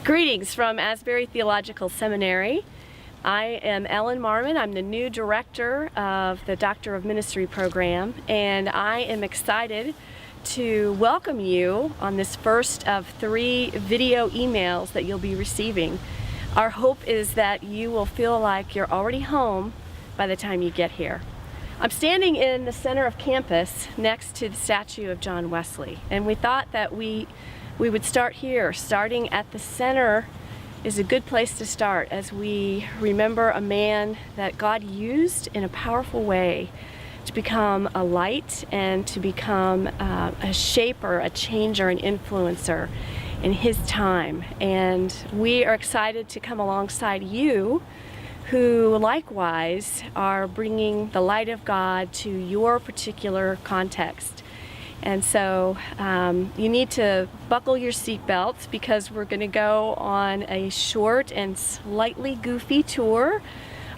Greetings from Asbury Theological Seminary. I am Ellen Marmon. I'm the new director of the Doctor of Ministry program, and I am excited to welcome you on this first of 3 video emails that you'll be receiving. Our hope is that you will feel like you're already home by the time you get here. I'm standing in the center of campus next to the statue of John Wesley, and we thought that we would start here. Starting at the center is a good place to start as we remember a man that God used in a powerful way to become a light and to become a shaper, a changer, an influencer in his time. And we are excited to come alongside you who likewise are bringing the light of God to your particular context. And so you need to buckle your seatbelts because we're going to go on a short and slightly goofy tour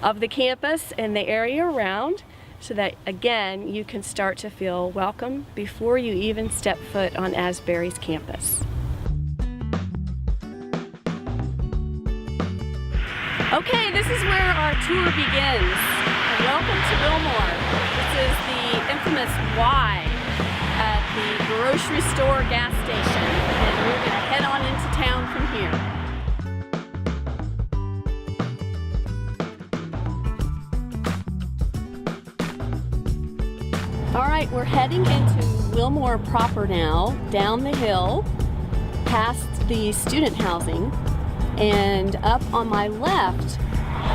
of the campus and the area around so that, again, you can start to feel welcome before you even step foot on Asbury's campus. Okay, this is where our tour begins. Welcome to Wilmore. This is the infamous Y at the grocery store gas station, and we're going to head on into town from here. All right, we're heading into Wilmore proper now, down the hill, past the student housing, and up on my left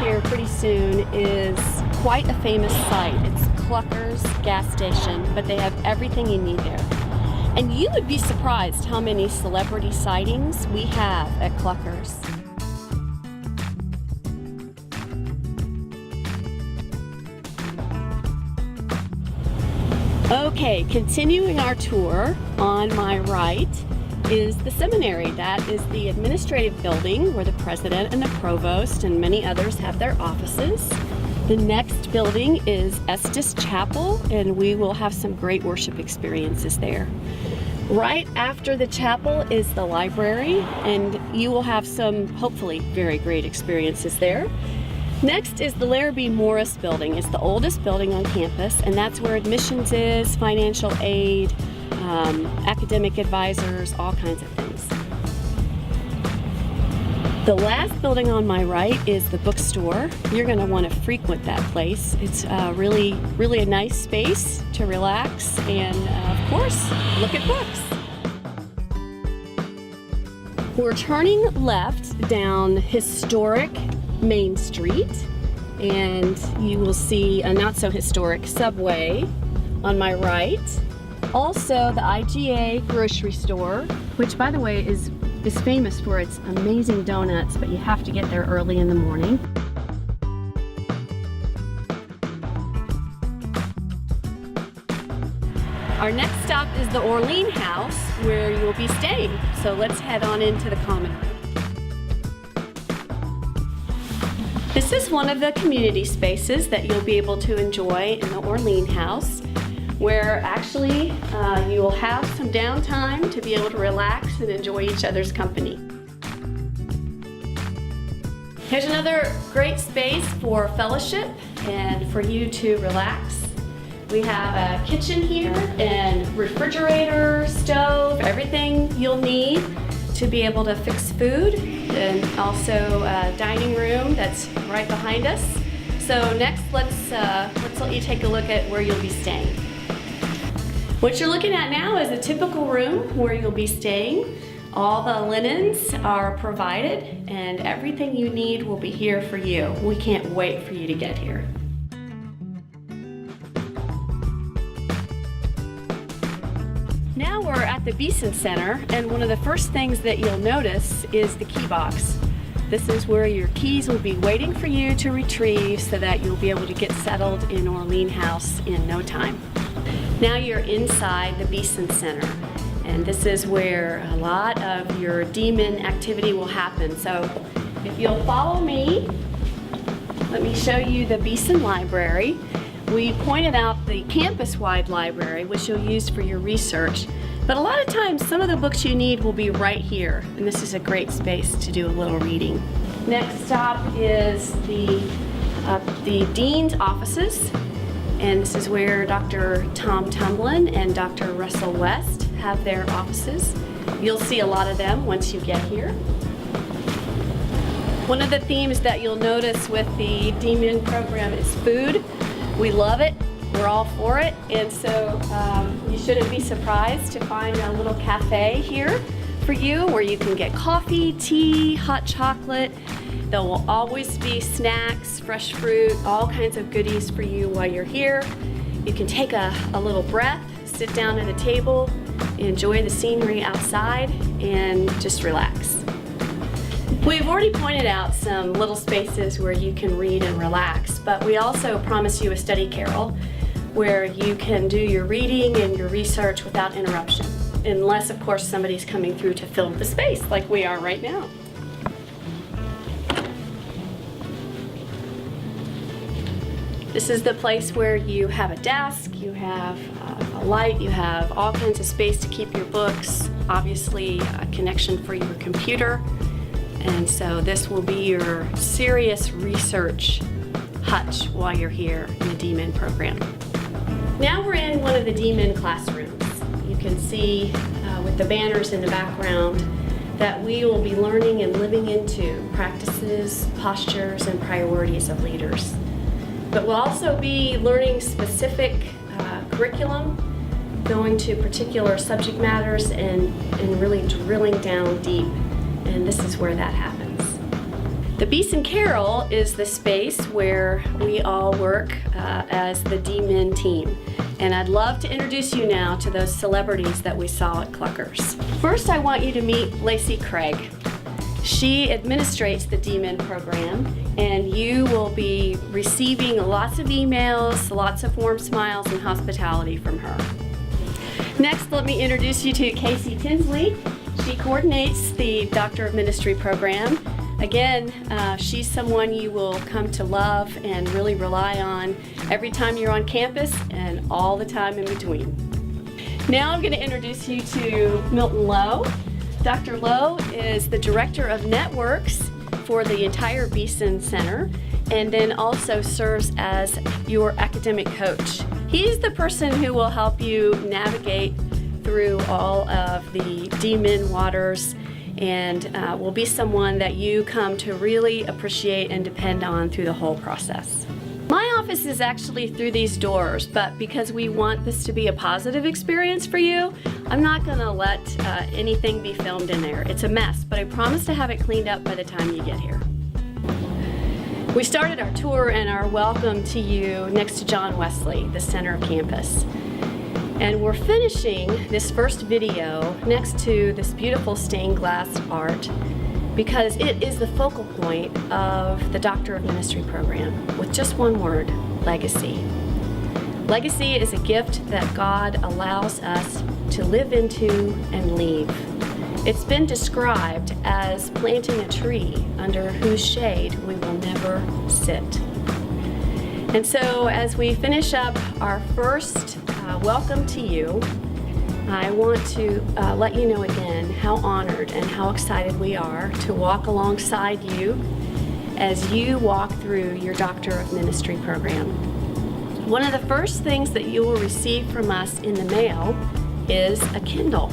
here pretty soon is quite a famous site. It's Clucker's gas station, but they have everything you need there. And you would be surprised how many celebrity sightings we have at Clucker's. Okay, continuing our tour, on my right is the seminary. That is the administrative building where the president and the provost and many others have their offices. The next building is Estes Chapel, and we will have some great worship experiences there. Right after the chapel is the library, and you will have some, hopefully, very great experiences there. Next is the Larrabee Morris building. It's the oldest building on campus, and that's where admissions is, financial aid, academic advisors, all kinds of things. The last building on my right is the bookstore. You're going to want to frequent that place. It's really a nice space to relax and, of course, look at books. We're turning left down historic Main Street, and you will see a not-so-historic Subway on my right. Also, the IGA grocery store, which, by the way, is famous for its amazing donuts, but you have to get there early in the morning. Our next stop is the Orlean House, where you'll be staying. So let's head on into the common room. This is one of the community spaces that you'll be able to enjoy in the Orlean House, where actually you will have some downtime to be able to relax and enjoy each other's company. Here's another great space for fellowship and for you to relax. We have a kitchen here and refrigerator, stove, everything you'll need to be able to fix food, and also a dining room that's right behind us. So next, let's let you take a look at where you'll be staying. What you're looking at now is a typical room where you'll be staying. All the linens are provided and everything you need will be here for you. We can't wait for you to get here. Now we're at the Beeson Center, and one of the first things that you'll notice is the key box. This is where your keys will be waiting for you to retrieve so that you'll be able to get settled in Orlean House in no time. Now you're inside the Beeson Center, and this is where a lot of your demon activity will happen. So if you'll follow me, let me show you the Beeson Library. We pointed out the campus-wide library, which you'll use for your research. But a lot of times, some of the books you need will be right here, and this is a great space to do a little reading. Next stop is the Dean's offices, and this is where Dr. Tom Tumblin and Dr. Russell West have their offices. You'll see a lot of them once you get here. One of the themes that you'll notice with the DMin program is food. We love it, we're all for it, and so you shouldn't be surprised to find a little cafe here for you where you can get coffee, tea, hot chocolate. There will always be snacks, fresh fruit, all kinds of goodies for you while you're here. You can take a little breath, sit down at a table, enjoy the scenery outside, and just relax. We've already pointed out some little spaces where you can read and relax, but we also promise you a study carrel where you can do your reading and your research without interruption, unless of course somebody's coming through to fill the space like we are right now. This is the place where you have a desk, you have a light, you have all kinds of space to keep your books, obviously a connection for your computer. And so this will be your serious research hutch while you're here in the DMin program. Now we're in one of the DMin classrooms. You can see with the banners in the background that we will be learning and living into practices, postures, and priorities of leaders. But we'll also be learning specific curriculum, going to particular subject matters, and really drilling down deep. And this is where that happens. The Beeson Carrel is the space where we all work as the DMin team. And I'd love to introduce you now to those celebrities that we saw at Clucker's. First, I want you to meet Lacey Craig. She administrates the DMin program, and you will be receiving lots of emails, lots of warm smiles and hospitality from her. Next, let me introduce you to Casey Tinsley. She coordinates the Doctor of Ministry program. Again, she's someone you will come to love and really rely on every time you're on campus and all the time in between. Now I'm going to introduce you to Milton Lowe. Dr. Lowe is the Director of Networks for the entire Beeson Center, and then also serves as your academic coach. He's the person who will help you navigate through all of the DMin waters, and will be someone that you come to really appreciate and depend on through the whole process. My office is actually through these doors, but because we want this to be a positive experience for you, I'm not going to let anything be filmed in there. It's a mess, but I promise to have it cleaned up by the time you get here. We started our tour and our welcome to you next to John Wesley, the center of campus. And we're finishing this first video next to this beautiful stained glass art because it is the focal point of the Doctor of Ministry program with just one word: legacy. Legacy is a gift that God allows us to live into and leave. It's been described as planting a tree under whose shade we will never sit. And so as we finish up our first welcome to you, I want to let you know again how honored and how excited we are to walk alongside you as you walk through your Doctor of Ministry program. One of the first things that you will receive from us in the mail is a Kindle.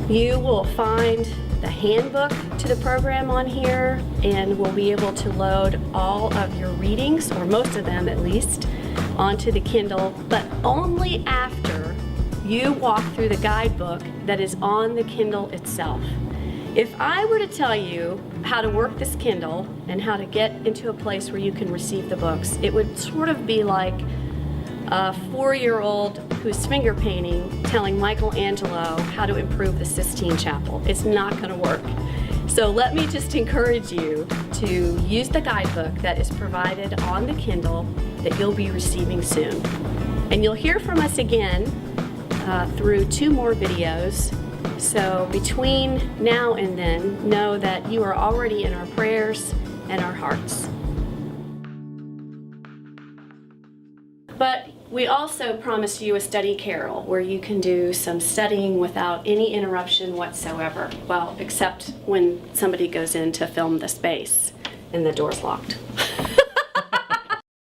You will find the handbook to the program on here, and will be able to load all of your readings, or most of them at least, onto the Kindle, but only after you walk through the guidebook that is on the Kindle itself. If I were to tell you how to work this Kindle and how to get into a place where you can receive the books, it would sort of be like a 4-year-old who's finger painting telling Michelangelo how to improve the Sistine Chapel. It's not going to work. So let me just encourage you to use the guidebook that is provided on the Kindle that you'll be receiving soon. And you'll hear from us again through 2 more videos. So between now and then, know that you are already in our prayers and our hearts. But We also promised you a study carrel where you can do some studying without any interruption whatsoever. Well, except when somebody goes in to film the space and the door's locked.